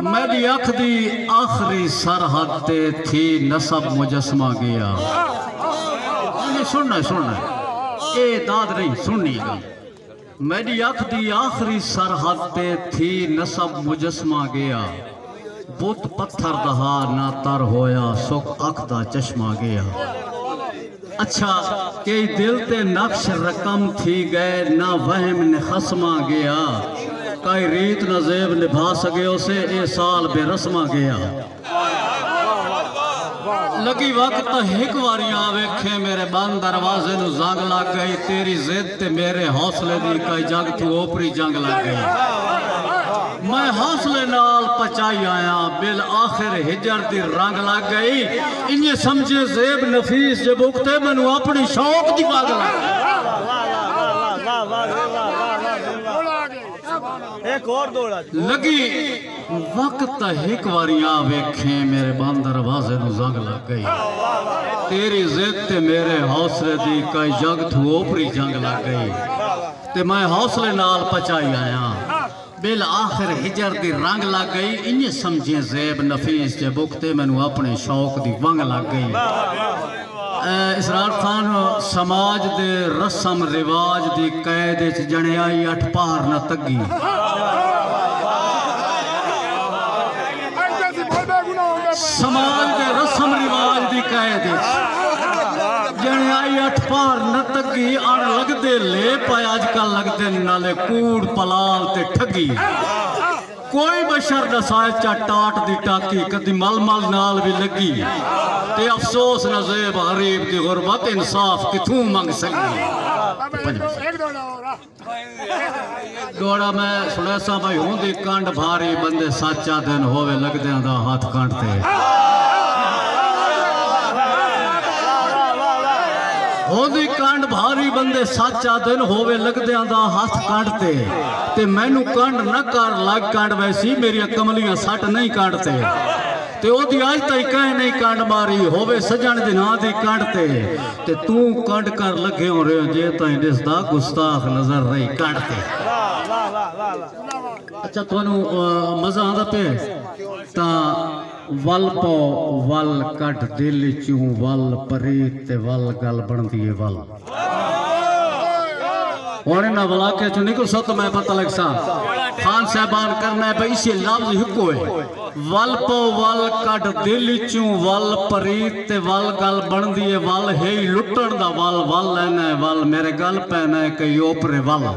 मेरी अख दी आखिरी सरहद ते थी नसब मुजस्मा गया। सुनना सुनना ये दाद नहीं सुननी गई। मेरी अख दी आखिरी सरहद ते थी नसब मुजस्मा गया। बुत पत्थर दहा ना तर होया सुख अख दा चश्मा गया। अच्छा कई दिल ते नक्श रकम थी गए ना वहम ने खसमा गया। कई रीत नजेब निभा सके उसे ए साल बेरस्मा गया। लगी वक्त एक वारियां वेखे मेरे बंद दरवाजे नु जंग लग गई। तेरी जिद ते मेरे हौसले दी कई जग तू ओपरी जंग लग गई। मैं हौसले नाल पचाई आया बिल आखिर हिजर दी रंग लग गई। इन्हें समझे जेब नफीस जे बुकते मैनू अपनी शौक दी वग लग गई। एक और दौड़ा लगी वक्त एक वारियां वेखे मेरे बंद दरवाजे नु जंग लग गई। तेरी जिद ते मेरे हौसले दी कई जग तू ओपरी जंग लग गई। ते मैं हौसले नाल पचाई आया बिल आखिर हिजर दी रंग लग गई। इन्हें समझे जेब नफीस जे बुकते मैनू अपने शौक दी वंग लग गई। इसरार खान समाज दे रस्म रिवाज दी कैद च जणियाई अठ पहाड़ न तगी। समाज दे रस्म रिवाज दी कैद जणियाई अठ पहाड़ न तगी। अण लगदे ले पाए अजकल लगदे नाले कूड़ पलाल ते ठगी। कोई बशर दसाए चा टाट दी टाकी कदी मलमल नाल भी लगी। ते अफसोस नजेब गरीब दी गुरबत इंसाफ किथों मंग सकी। दौड़ा मैं सुना सा भाई होंदी कंड भारी बंदे साचा दिन होवे लगदे दा हाथ कांटते। होंदी कंड भारी बंदे साचा दिन होवे लगदे दा हाथ कांटते। ते मैनू कंड न कर लग कंड वैसी मेरिया कमलियां सट नहीं काटते। ते ओदी आज तक कहीं नहीं कंड मारी होवे सजन दी ना दी काटते। ते तू कंड कर लगे हो रे जे ताई दिसदा गुस्ताख नजर रही काटते। अच्छा तुहानू मजा आंदा पे ता वल पो वल कट दिल चूं वल परीत ते वल गल बनदी है वल। और ना वलाके चो निकल सो तो मैं पता लग सा खान साहबान करना है भाई इसे लफ्ज हिको है। वल पो वल कट दिल चूं वल परीत ते वल गल बनदी है वल है लुटण दा वल वल लेना है वल मेरे गल पैना है कई ओपरे वल।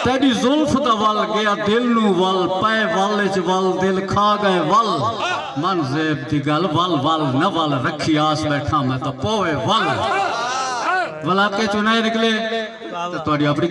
तेरी जुल्फ दा वल गया दिल नू वल पै वल च वल दिल खा गए वल। मन जेब दी गल वल वल न वल रखी आस बैठा मैं तो पोवे वल। वलाके चुनाए निकले तो अपनी